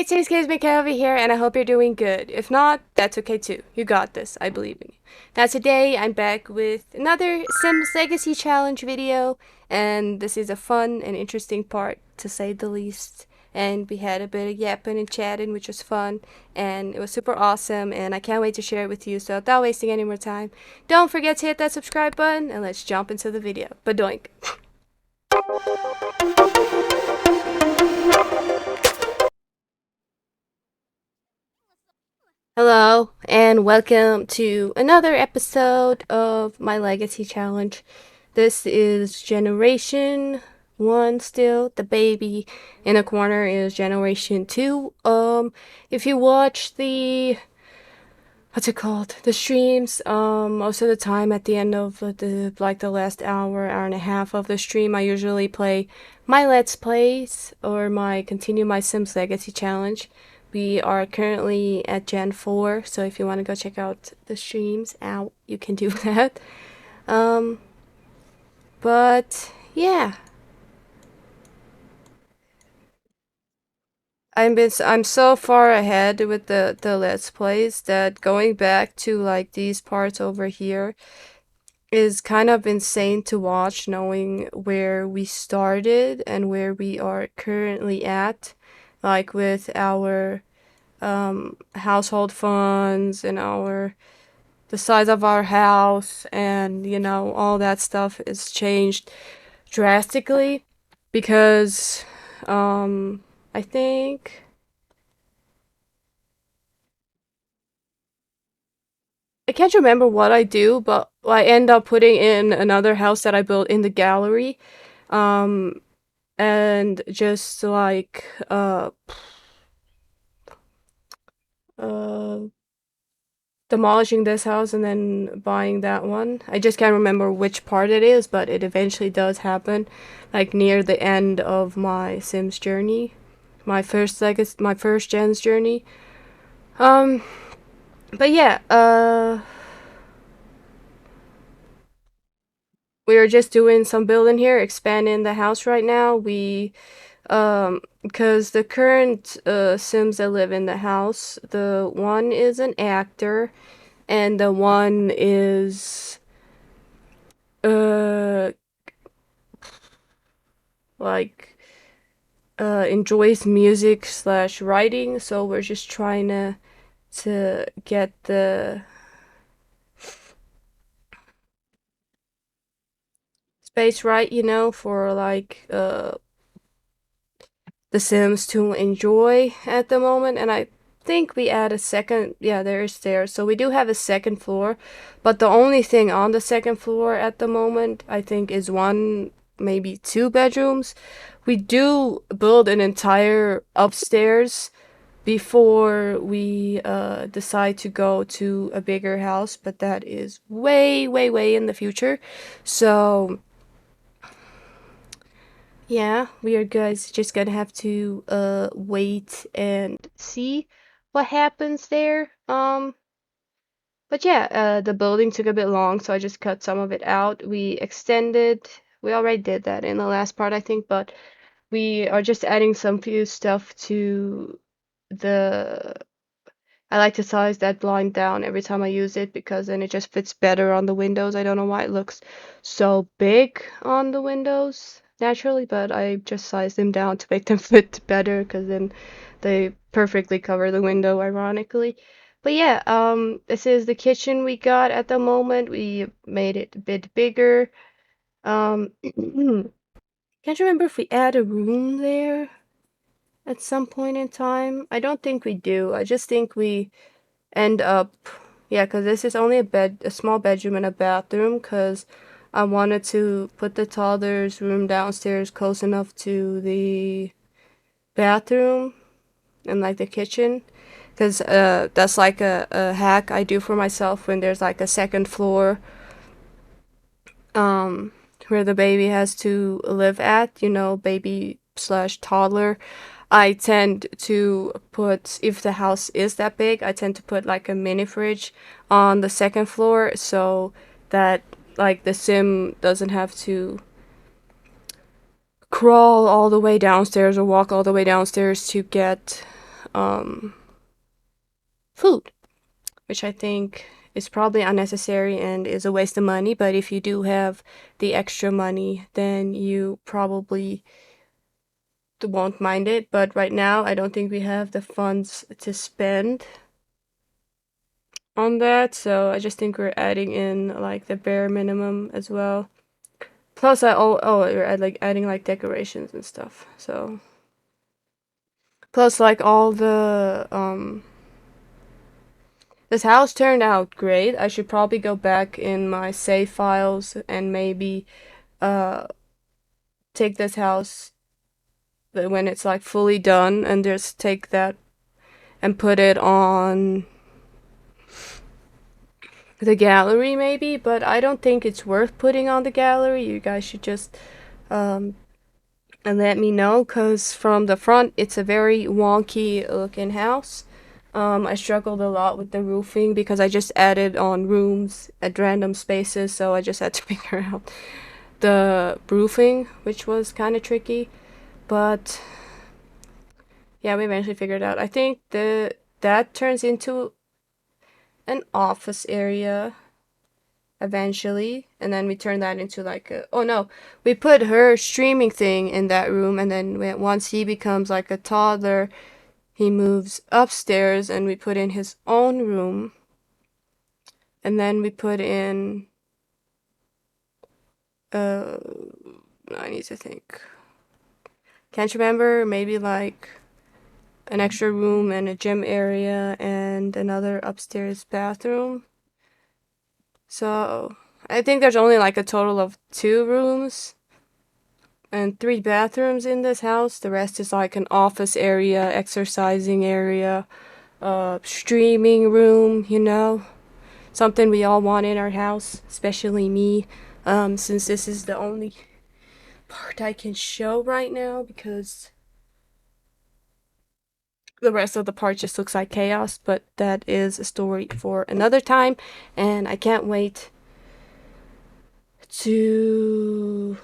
Hey, it's Kids over here, and I hope you're doing good. If not, that's okay too. You got this. I believe in you. Now today, I'm back with another Sims Legacy Challenge video, and this is a fun and interesting part, to say the least. And we had a bit of yapping and chatting, which was fun, and it was super awesome, and I can't wait to share it with you. So without wasting any more time, don't forget to hit that subscribe button, and let's jump into the video. Badoink! Hello, and welcome to another episode of my Legacy Challenge. This is Generation 1 still. The baby in the corner is Generation 2. If you watch the what's it called? The streams, most of the time at the end of the last hour and a half of the stream, I usually play my Let's Plays or my continue my Sims Legacy Challenge. We are currently at Gen 4, so if you want to go check out the streams out, you can do that. Um, but yeah, I'm so far ahead with the Let's Plays that going back to like these parts over here is kind of insane to watch, knowing where we started and where we are currently at, like with our household funds and our the size of our house, and all that stuff is changed drastically because I think I can't remember what I do, but I end up putting in another house that I built in the gallery. Um, and just like uh demolishing this house and then buying that one. I just can't remember which part it is, but it eventually does happen, like near the end of my Sims journey, my first Gen's journey. Um, but yeah, we are just doing some building here, expanding the house right now. Because the current Sims that live in the house, the one is an actor, and the one is uh like enjoys music slash writing. So we're just trying to get the space right, for like the Sims to enjoy at the moment. And I think we add a second, yeah, there is stairs. So we do have a second floor, but the only thing on the second floor at the moment, I think, is one, maybe two bedrooms. We do build an entire upstairs before we decide to go to a bigger house, but that is way, way, way in the future. So yeah, we are guys just gonna have to wait and see what happens there. But yeah, the building took a bit long, so I just cut some of it out. We already did that in the last part, I think, but we are just adding some few stuff to the I like to size that blind down every time I use it because then it just fits better on the windows. I don't know why it looks so big on the windows naturally, but I just size them down to make them fit better because then they perfectly cover the window, ironically. But yeah, this is the kitchen we got at the moment. We made it a bit bigger. Um, can't remember if we add a room there at some point in time. I don't think we do. I just think we end up, yeah, because this is only a small bedroom and a bathroom, because I wanted to put the toddler's room downstairs close enough to the bathroom and like the kitchen, because that's like a hack I do for myself when there's like a second floor um where the baby has to live at, baby slash toddler. I tend to put, if the house is that big, I tend to put like a mini fridge on the second floor so that like the sim doesn't have to crawl all the way downstairs or walk all the way downstairs to get food, which I think is probably unnecessary and is a waste of money. But if you do have the extra money, then you probably won't mind it. But right now, I don't think we have the funds to spend on that. So I just think we're adding in like the bare minimum as well. Plus, we're like adding like decorations and stuff. So plus like all the this house turned out great. I should probably go back in my save files and maybe uh take this house when it's like fully done and just take that and put it on the gallery maybe, but I don't think it's worth putting on the gallery. You guys should just um and let me know, because from the front it's a very wonky looking house. I struggled a lot with the roofing because I just added on rooms at random spaces, so I just had to figure out the roofing, which was kind of tricky. But yeah, we eventually figured it out. I think that turns into an office area eventually, and then we turn that into like a, oh no, we put her streaming thing in that room, and then once he becomes like a toddler, he moves upstairs and we put in his own room, and then we put in uh I need to think, can't remember, maybe like an extra room and a gym area and another upstairs bathroom. So I think there's only like a total of 2 rooms and 3 bathrooms in this house. The rest is like an office area, exercising area, streaming room, something we all want in our house, especially me, since this is the only part I can show right now because the rest of the part just looks like chaos. But that is a story for another time, and I can't wait to.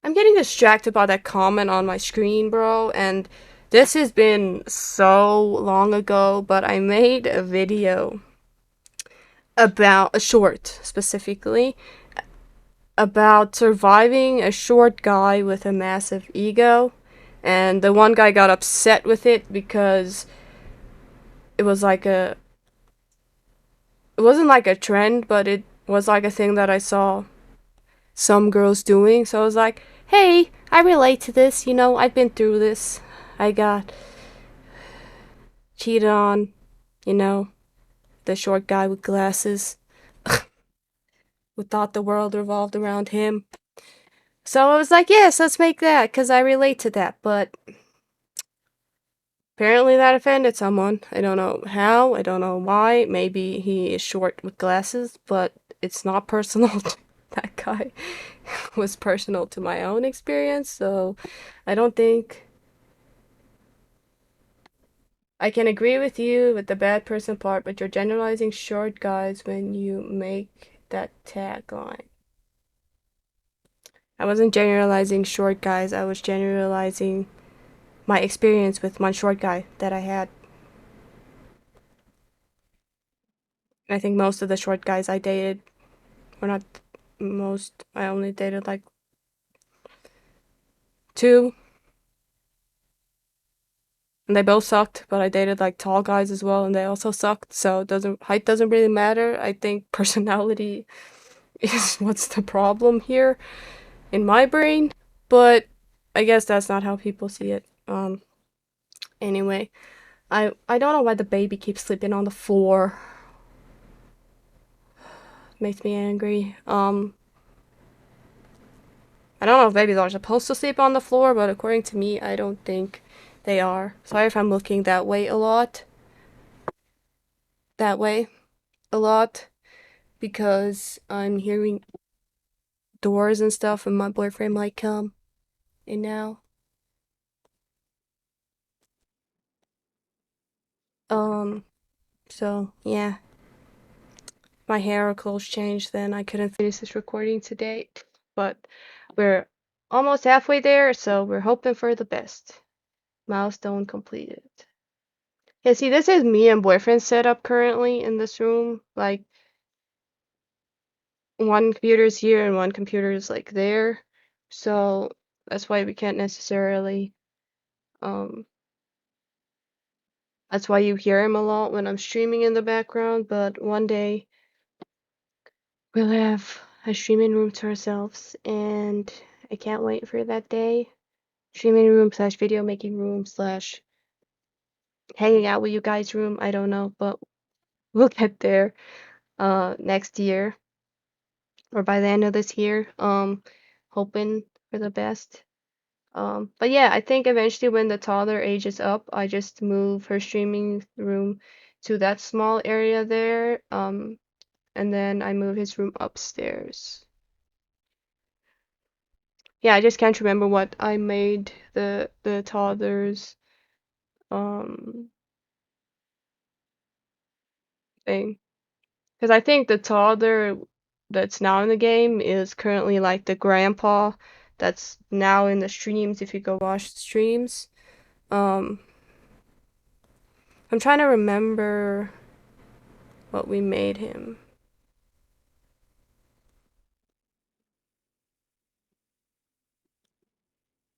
I'm getting distracted by that comment on my screen, bro, and this has been so long ago, but I made a video about a short specifically about surviving a short guy with a massive ego. And the one guy got upset with it because it was like it wasn't like a trend, but it was like a thing that I saw some girls doing. So I was like, hey, I relate to this. I've been through this. I got cheated on, you know, the short guy with glasses who thought the world revolved around him. So I was like, yes, let's make that because I relate to that. But apparently that offended someone. I don't know how, I don't know why. Maybe he is short with glasses, but it's not personal to that guy. It was personal to my own experience, so I don't think I can agree with you with the bad person part, but you're generalizing short guys when you make that tagline. I wasn't generalizing short guys, I was generalizing my experience with one short guy that I had. I think most of the short guys I dated, or not most, I only dated like 2, and they both sucked, but I dated like tall guys as well, and they also sucked, so height doesn't really matter. I think personality is what's the problem here in my brain, but I guess that's not how people see it. Anyway, I don't know why the baby keeps sleeping on the floor. Makes me angry. I don't know if babies are supposed to sleep on the floor, but according to me, I don't think they are. Sorry if I'm looking that way a lot. That way a lot because I'm hearing doors and stuff, and my boyfriend might come in now. Um, so yeah, my hair or clothes changed, then I couldn't finish this recording today, but we're almost halfway there, so we're hoping for the best. Milestone completed. Yeah, see, this is me and boyfriend setup currently in this room. Like, one computer's here and one computer is like there. So that's why we can't necessarily, um, that's why you hear him a lot when I'm streaming in the background. But one day we'll have a streaming room to ourselves, and I can't wait for that day. Streaming room slash video making room slash hanging out with you guys room. I don't know, but we'll get there next year or by the end of this year. Hoping for the best. But yeah, I think eventually when the toddler ages up, I just move her streaming room to that small area there. And then I move his room upstairs. Yeah, I just can't remember what I made the toddler's um thing. Because I think the toddler that's now in the game is currently like the grandpa that's now in the streams if you go watch the streams. Um, I'm trying to remember what we made him.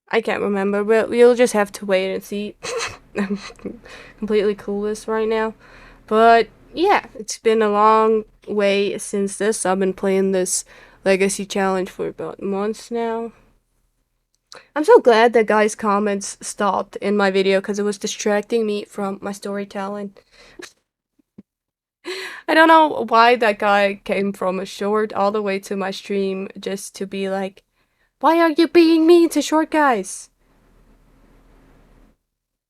I can't remember, but we'll just have to wait and see. I'm completely clueless right now. But yeah, it's been a long way since this. I've been playing this Legacy Challenge for about months now. I'm so glad that guy's comments stopped in my video because it was distracting me from my storytelling. I don't know why that guy came from a short all the way to my stream just to be like, why are you being mean to short guys?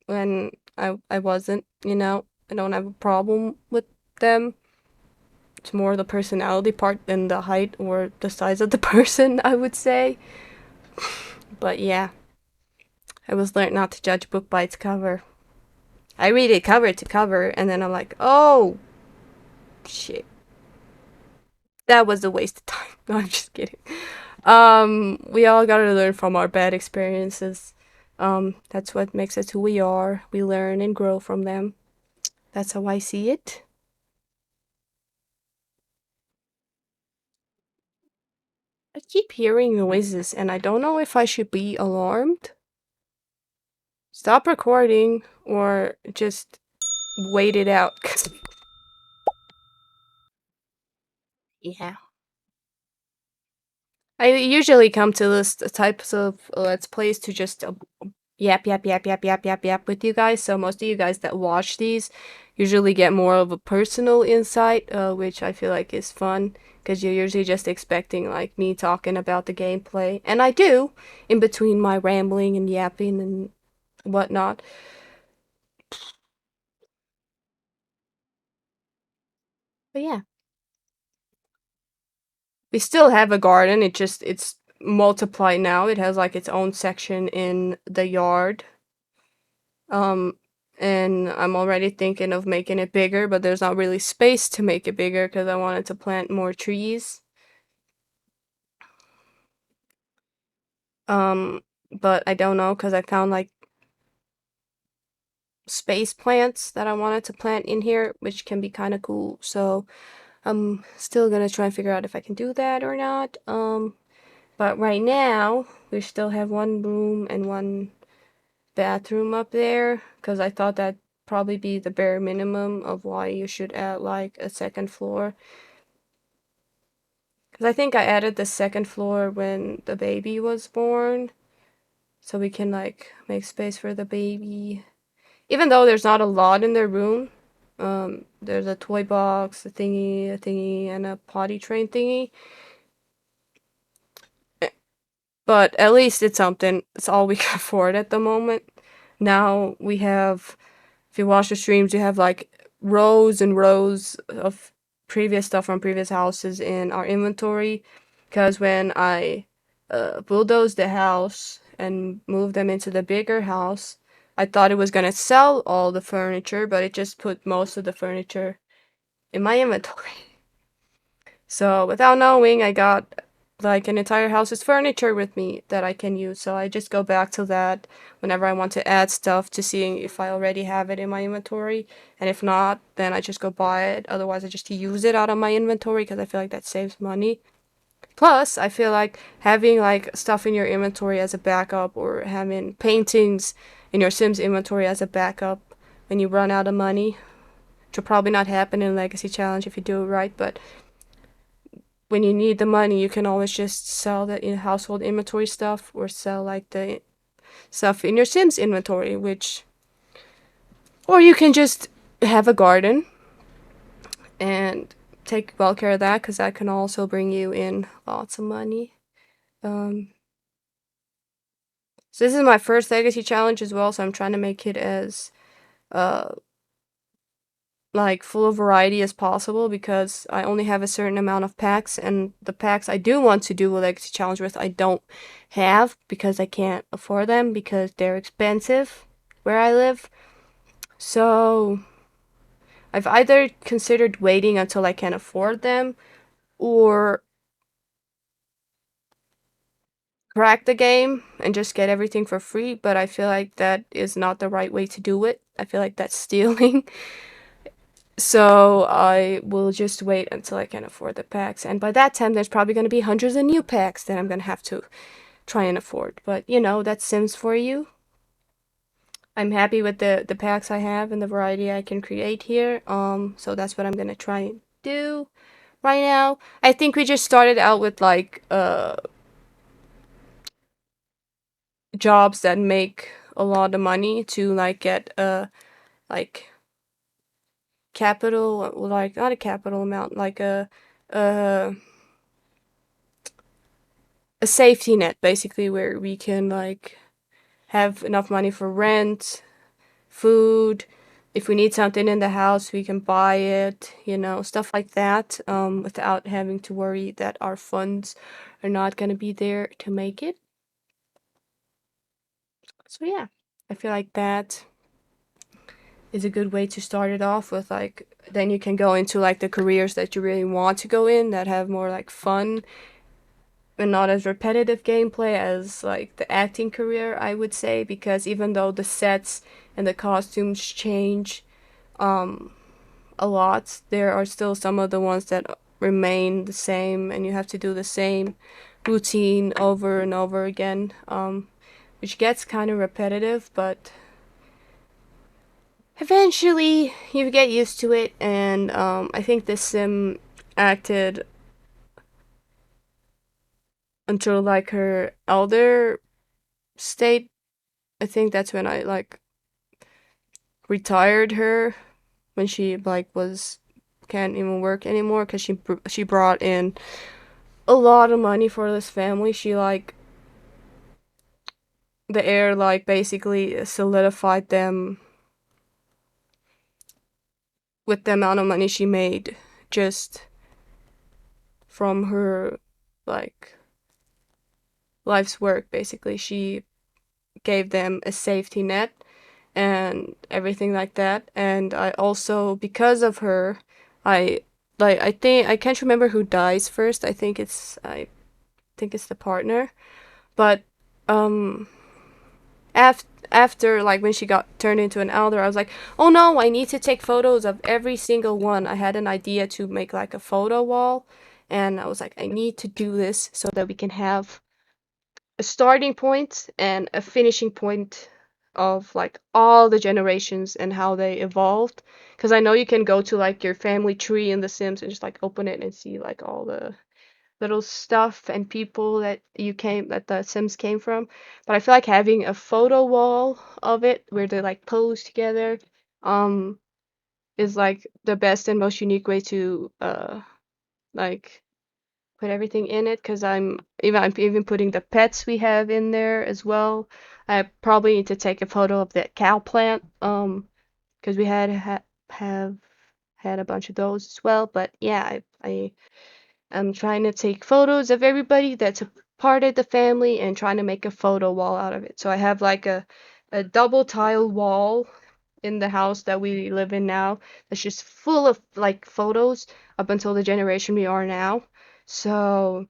When I wasn't, you know, I don't have a problem with them. It's more the personality part than the height or the size of the person, I would say. But yeah, I was learned not to judge a book by its cover. I read it cover to cover, and then I'm like, oh, shit. That was a waste of time. No, I'm just kidding. We all gotta learn from our bad experiences. That's what makes us who we are. We learn and grow from them. That's how I see it. I keep hearing noises and I don't know if I should be alarmed. Stop recording or just wait it out. Yeah. I usually come to this types of let's plays to just yap with you guys. So most of you guys that watch these usually get more of a personal insight, which I feel like is fun because you're usually just expecting like me talking about the gameplay, and I do in between my rambling and yapping and whatnot. But yeah, we still have a garden. It's multiplied now. It has like its own section in the yard. Um, and I'm already thinking of making it bigger, but there's not really space to make it bigger because I wanted to plant more trees. Um, but I don't know because I found like space plants that I wanted to plant in here, which can be kind of cool. So I'm still gonna try and figure out if I can do that or not. But right now we still have one room and one bathroom up there because I thought that'd probably be the bare minimum of why you should add like a second floor. Because I think I added the second floor when the baby was born. So we can like make space for the baby. Even though there's not a lot in their room. There's a toy box, a thingy, and a potty train thingy. But at least it's something. It's all we can afford at the moment. Now we have, if you watch the streams, you have like rows and rows of previous stuff from previous houses in our inventory. Because when I bulldozed the house and moved them into the bigger house, I thought it was gonna sell all the furniture, but it just put most of the furniture in my inventory. So without knowing, I got like an entire house's furniture with me that I can use. So I just go back to that whenever I want to add stuff to seeing if I already have it in my inventory. And if not, then I just go buy it. Otherwise, I just use it out of my inventory because I feel like that saves money. Plus, I feel like having like stuff in your inventory as a backup or having paintings in your Sims inventory as a backup when you run out of money, which will probably not happen in Legacy Challenge if you do it right, but when you need the money, you can always just sell the in household inventory stuff or sell like the stuff in your Sims inventory, which, or you can just have a garden and take well care of that because that can also bring you in lots of money. Um, so this is my first legacy challenge as well, so I'm trying to make it as uh like full of variety as possible because I only have a certain amount of packs, and the packs I do want to do a legacy challenge with I don't have because I can't afford them because they're expensive where I live. So I've either considered waiting until I can afford them or crack the game and just get everything for free, but I feel like that is not the right way to do it. I feel like that's stealing. So I will just wait until I can afford the packs. And by that time, there's probably going to be hundreds of new packs that I'm going to have to try and afford. But you know, that's Sims for you. I'm happy with the packs I have and the variety I can create here. So that's what I'm going to try and do right now. I think we just started out with like jobs that make a lot of money to like get like capital, like not a capital amount, like a a safety net basically where we can like have enough money for rent, food. If we need something in the house, we can buy it, you know, stuff like that, without having to worry that our funds are not going to be there to make it. So, yeah, I feel like that is a good way to start it off with. Like, then you can go into like the careers that you really want to go in that have more like fun and not as repetitive gameplay as like the acting career, I would say, because even though the sets and the costumes change um a lot, there are still some of the ones that remain the same and you have to do the same routine over and over again, which gets kind of repetitive, but eventually you get used to it. And I think the sim acted until like her elder state. I think that's when I like retired her when she like was can't even work anymore because she brought in a lot of money for this family. She like the heir like basically solidified them with the amount of money she made just from her like life's work. Basically, she gave them a safety net and everything like that. And I also, because of her, I I think I can't remember who dies first. I think it's the partner. But um after like when she got turned into an elder, I was like, "Oh no, I need to take photos of every single one." I had an idea to make like a photo wall, and I was like, "I need to do this so that we can have a starting point and a finishing point of like all the generations and how they evolved." Because I know you can go to like your family tree in The Sims and just like open it and see like all the little stuff and people that the Sims came from. But I feel like having a photo wall of it where they like pose together um is like the best and most unique way to like put everything in it, because I'm even putting the pets we have in there as well. I probably need to take a photo of that cow plant because we have had a bunch of those as well. But yeah, I I'm trying to take photos of everybody that's a part of the family and trying to make a photo wall out of it. So I have like a double tile wall in the house that we live in now that's just full of like photos up until the generation we are now. So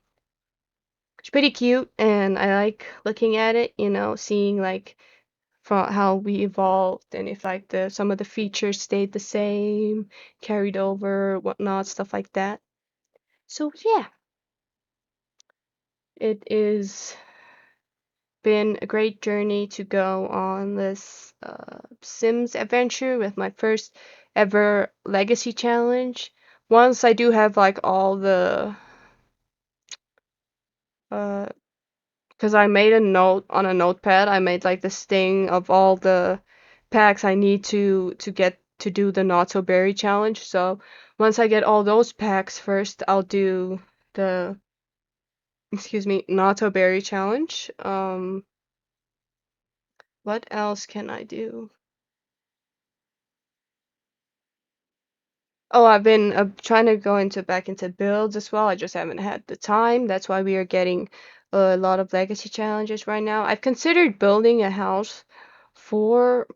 it's pretty cute, and I like looking at it, you know, seeing like from how we evolved and if like the some of the features stayed the same, carried over, whatnot, stuff like that. So yeah, it is been a great journey to go on this Sims adventure with my first ever legacy challenge. Once I do have like all the uh because I made a note on a notepad. I made like this thing of all the packs I need to get to do the Not So Berry challenge. So once I get all those packs first, I'll do the Not So Berry challenge. What else can I do? Oh, I've been trying to go into back into builds as well. I just haven't had the time. That's why we are getting a lot of legacy challenges right now. I've considered building a house for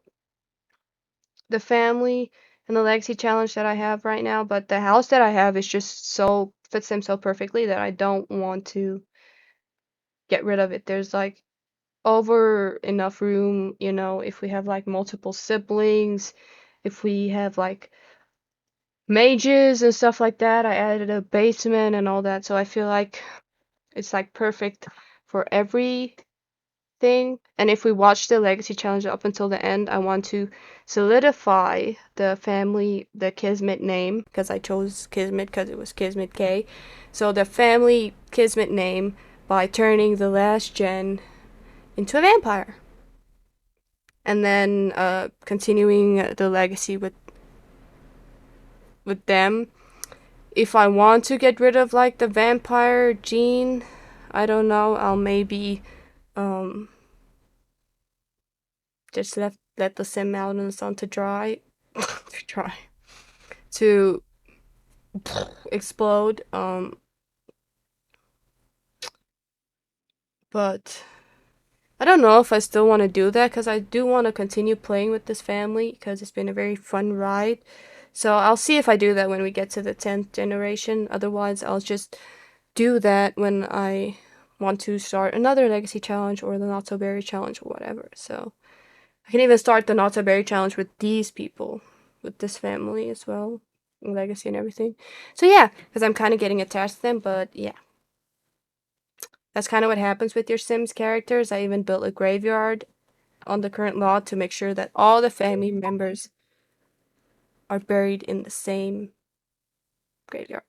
the family and the legacy challenge that I have right now, but the house that I have is just so fits them so perfectly that I don't want to get rid of it. There's like over enough room, you know, if we have like multiple siblings, if we have like mages and stuff like that. I added a basement and all that, so I feel like it's like perfect for everything. And if we watch the Legacy Challenge up until the end, I want to solidify the family, the Kismet name, because I chose Kismet because it was Kismet K. So the family Kismet name by turning the last gen into a vampire. And then continuing the legacy with them. If I want to get rid of like the vampire gene, I don't know, I'll maybe um just let the sim out in the sun to dry to dry to explode. But I don't know if I still want to do that because I do want to continue playing with this family because it's been a very fun ride. So I'll see if I do that when we get to the 10th generation. Otherwise, I'll just do that when I want to start another legacy challenge or the not so berry challenge or whatever. So I can even start the not so berry challenge with these people, with this family as well, legacy and everything. So yeah, because I'm kind of getting attached to them, but yeah. That's kind of what happens with your Sims characters. I even built a graveyard on the current lot to make sure that all the family members are buried in the same graveyard.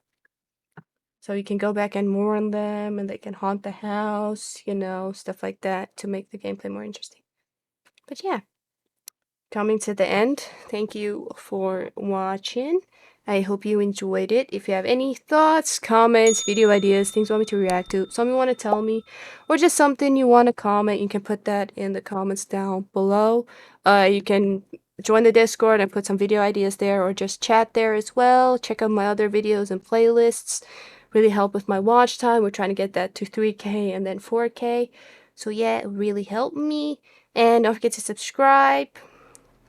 So you can go back and mourn them and they can haunt the house, you know, stuff like that to make the gameplay more interesting. But yeah, coming to the end, thank you for watching. I hope you enjoyed it. If you have any thoughts, comments, video ideas, things you want me to react to, something you want to tell me, or just something you want to comment, you can put that in the comments down below. You can join the Discord and put some video ideas there, or just chat there as well. Check out my other videos and playlists. Really help with my watch time. We're trying to get that to 3K and then 4K. So yeah, it really helped me. And don't forget to subscribe.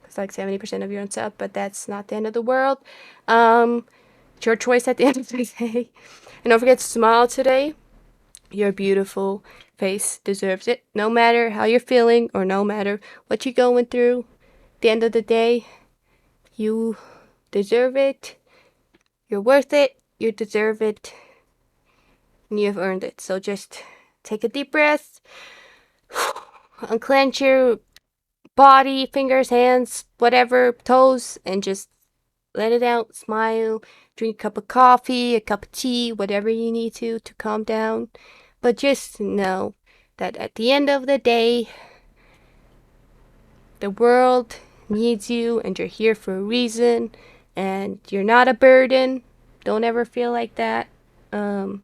It's like 70% of you unsub, but that's not the end of the world. It's your choice at the end of the day. And don't forget to smile today. Your beautiful face deserves it. No matter how you're feeling or no matter what you're going through, at the end of the day, you deserve it. You're worth it. You deserve it. And you have earned it. So just take a deep breath. Unclench your body, fingers, hands, whatever, toes, and just let it out, smile, drink a cup of coffee, a cup of tea, whatever you need to calm down. But just know that at the end of the day, the world needs you and you're here for a reason and you're not a burden. Don't ever feel like that. And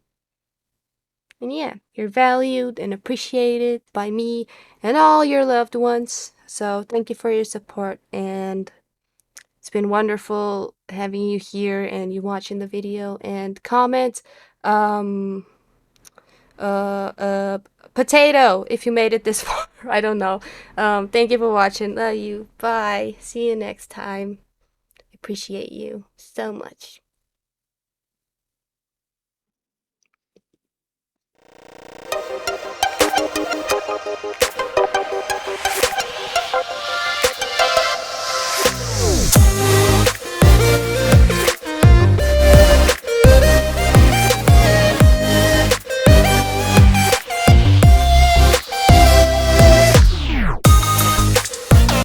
yeah, you're valued and appreciated by me and all your loved ones. So thank you for your support, and it's been wonderful having you here and you watching the video and comment. Um, uh, potato if you made it this far. I don't know. Thank you for watching. Love you. Bye. See you next time. Appreciate you so much.